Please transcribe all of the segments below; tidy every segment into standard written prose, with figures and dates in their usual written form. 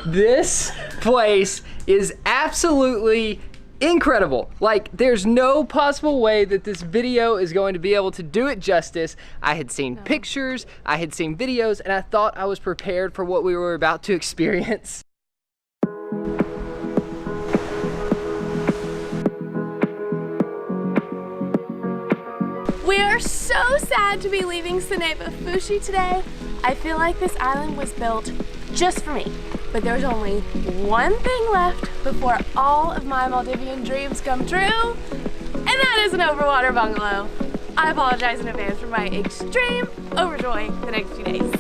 This place is absolutely incredible. Like, there's no possible way that this video is going to be able to do it justice. I had seen pictures, I had seen videos, and I thought I was prepared for what we were about to experience. We are so sad to be leaving Fushi today. I feel like this island was built just for me, but there's only one thing left before all of my Maldivian dreams come true, and that is an overwater bungalow. I apologize in advance for my extreme overjoy the next few days.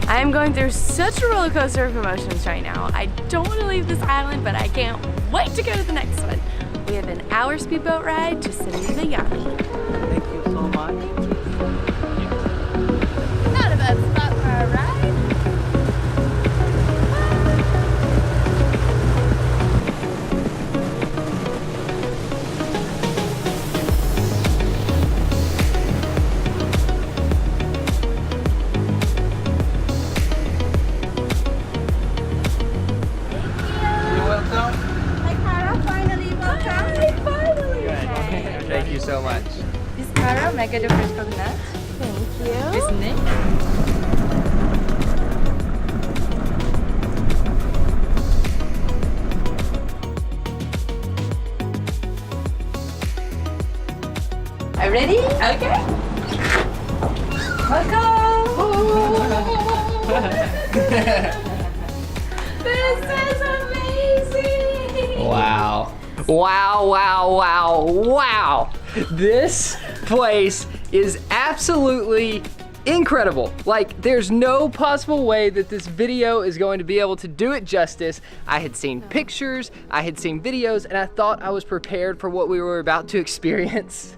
I'm going through such a roller coaster of emotions right now. I don't want to leave this island, but I can't wait to go to the next one. We have an hour speedboat ride to Yanni. Thank you so much. Not a bad spot for a ride. Thank you so much. This Cara, mega the fresh coconut. Thank you. This Nick. Are you ready? Okay. Welcome. This is amazing. Wow. Wow, wow, wow, wow. This place is absolutely incredible. Like, there's no possible way that this video is going to be able to do it justice. I had seen pictures, I had seen videos, and I thought I was prepared for what we were about to experience.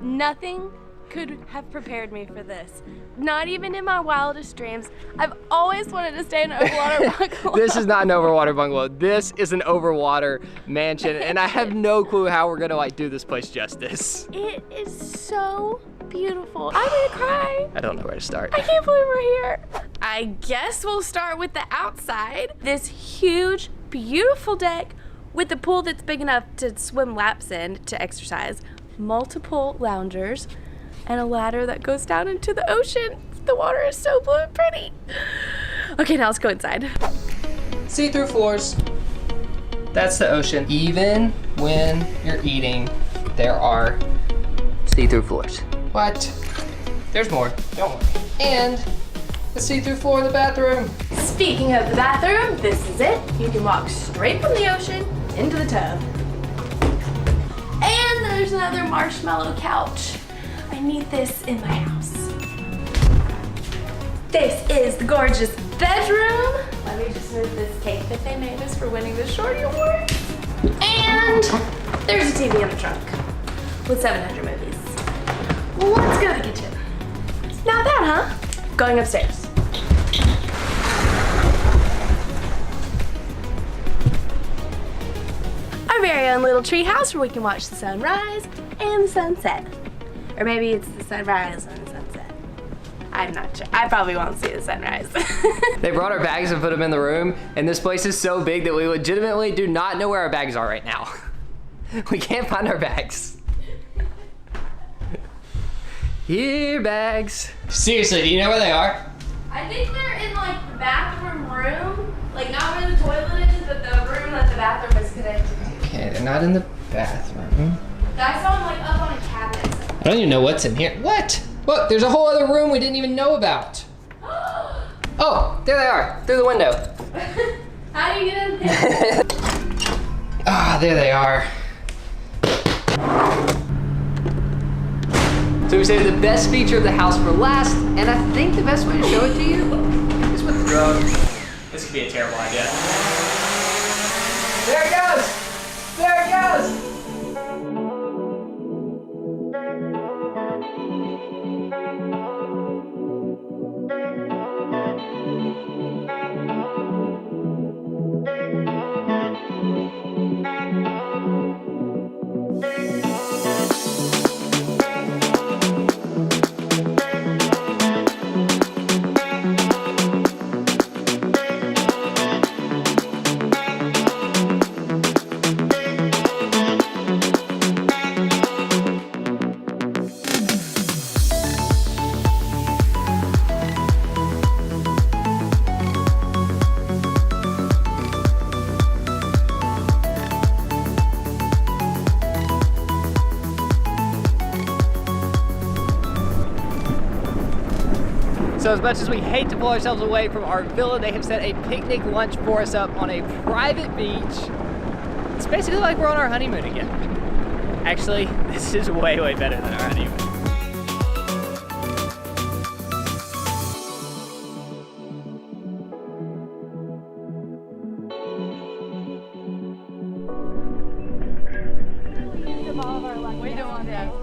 Nothing could have prepared me for this. Not even in my wildest dreams. I've always wanted to stay in an overwater bungalow. This is not an overwater bungalow. This is an overwater mansion, and I have no clue how we're gonna like do this place justice. It is so beautiful. I'm gonna cry. I don't know where to start. I can't believe we're here. I guess we'll start with the outside. This huge, beautiful deck with a pool that's big enough to swim laps in to exercise, multiple loungers, and a ladder that goes down into the ocean. The water is so blue and pretty. Okay, now let's go inside. See-through floors. That's the ocean. Even when you're eating, there are see-through floors. What? There's more, don't worry. And the see-through floor in the bathroom. Speaking of the bathroom, this is it. You can walk straight from the ocean into the tub. And there's another marshmallow couch. I need this in my house. This is the gorgeous bedroom. Let me just move this cake that they made us for winning the Shorty Award. And there's a TV in the trunk with 700 movies. Let's go to the kitchen. Not bad, huh? Going upstairs. Our very own little tree house where we can watch the sunrise and the sunset. Or maybe it's the sunrise and the sunset. I'm not sure. I probably won't see the sunrise. They brought our bags and put them in the room, and this place is so big that we legitimately do not know where our bags are right now. We can't find our bags. Here, bags. Seriously, do you know where they are? I think they're in like the bathroom room. Like not where the toilet is, but the room that the bathroom is connected to. Okay, they're not in the bathroom. I saw them like up on a cabinet. I don't even know what's in here. What? Look, there's a whole other room we didn't even know about. Oh, there they are, through the window. How do you get in there? Ah, there they are. So we saved the best feature of the house for last, and I think the best way to show it to you is with the drone. This could be a terrible idea. There it goes! There it goes! So as much as we hate to pull ourselves away from our villa, they have set a picnic lunch for us up on a private beach. It's basically like we're on our honeymoon again. Actually, this is way, way better than our honeymoon. We don't want that.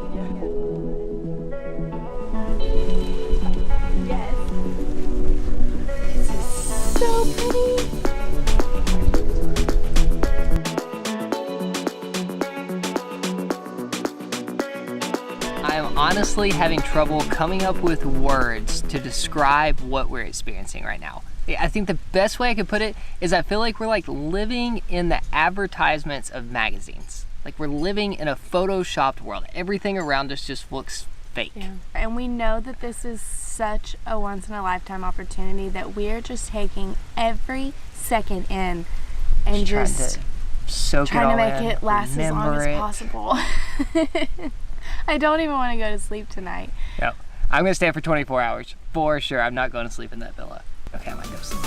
So pretty. I'm honestly having trouble coming up with words to describe what we're experiencing right now. I think the best way I could put it is I feel like we're like living in the advertisements of magazines. Like we're living in a photoshopped world. Everything around us just looks fake. Yeah. And we know that this is such a once-in-a-lifetime opportunity that we're just taking every second in and just trying to make it last as long as possible. I don't even want to go to sleep tonight. No, I'm gonna stay for 24 hours for sure. I'm not going to sleep in that villa. Okay, I might go to sleep.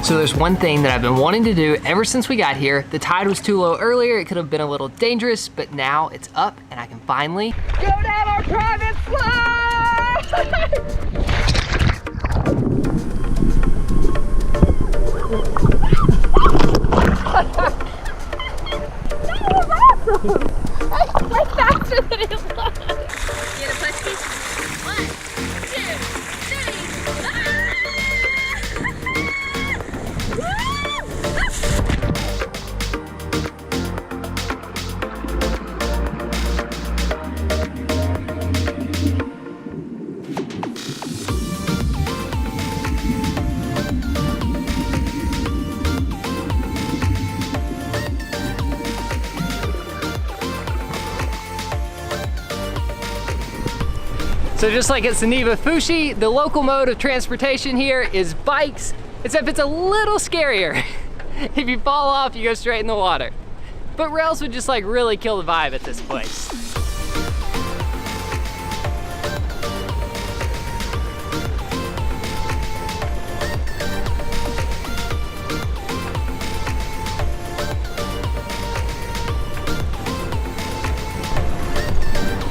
So there's one thing that I've been wanting to do ever since we got here. The tide was too low earlier, it could have been a little dangerous, but now it's up and I can finally go down our private slide! That was awesome! That's way faster than it was. You gonna push me? 1, 2, 3. Ah! So just like at Suniva Fushi, the local mode of transportation here is bikes, except it's a little scarier. If you fall off, you go straight in the water. But rails would just like really kill the vibe at this place.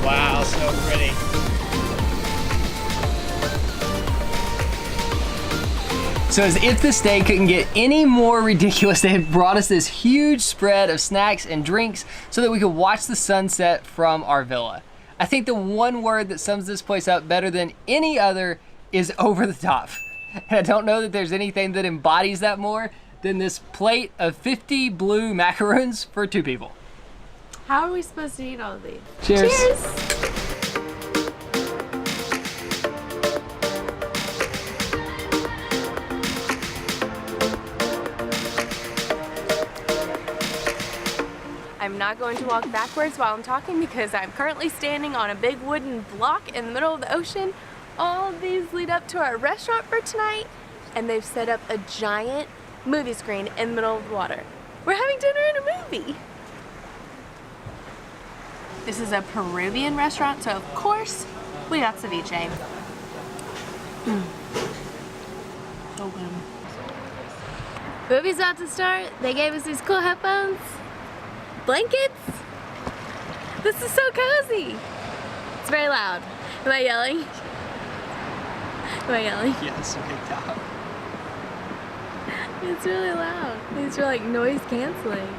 Wow, so pretty. So as if this day couldn't get any more ridiculous, they had brought us this huge spread of snacks and drinks so that we could watch the sunset from our villa. I think the one word that sums this place up better than any other is over the top. And I don't know that there's anything that embodies that more than this plate of 50 blue macaroons for 2 people. How are we supposed to eat all of these? Cheers. Cheers. I'm not going to walk backwards while I'm talking because I'm currently standing on a big wooden block in the middle of the ocean. All of these lead up to our restaurant for tonight, and they've set up a giant movie screen in the middle of the water. We're having dinner in a movie. This is a Peruvian restaurant, so of course we got ceviche. So good. Movie's about to start. They gave us these cool headphones. Blankets? This is so cozy. It's very loud. Am I yelling? Am I yelling? Yes, big time. It's really loud. These are like noise canceling.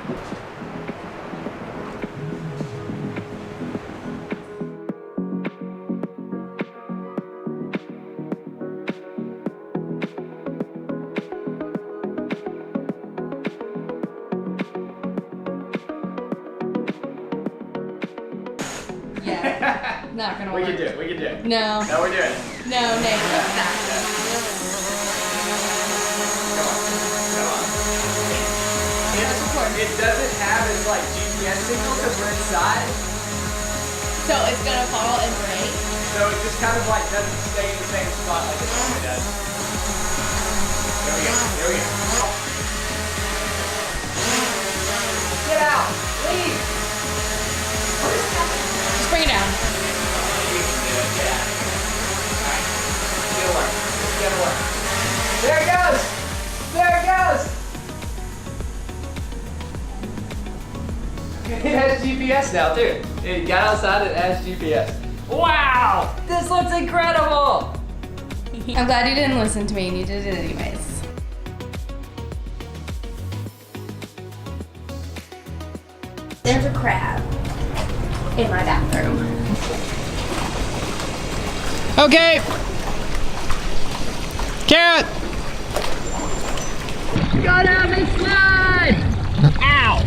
Not gonna We work. can do it. We can do it. No. No, we're doing it. No, Nate, what's that? Come on. Come on. Press record. It doesn't have its like GPS signal because we're inside. So it's gonna fall and break? So it just kind of like doesn't stay in the same spot like it normally does. There we go. There we go. Get out! Leave! Just bring it down. You can do it. Get out. Alright. Get away. Get away. There it goes! There it goes! It has GPS now too. It got outside, it has GPS. Wow! This looks incredible! I'm glad you didn't listen to me and you did it anyways. There's a crab in my bathroom. Okay! Carrot! Go down the slide! Ow!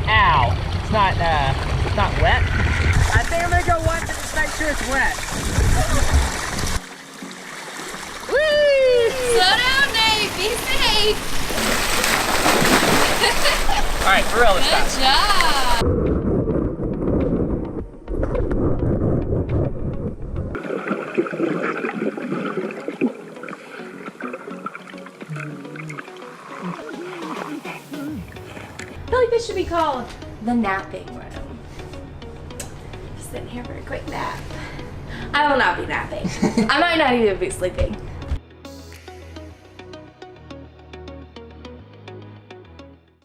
Ow. It's not wet. I think I'm gonna go once and just make sure it's wet. Whee! Slow down, Nate. Be safe. Alright, for real this time. Good job. I feel like this should be called the napping room. Just sitting here for a quick nap. I will not be napping. I might not even be sleeping.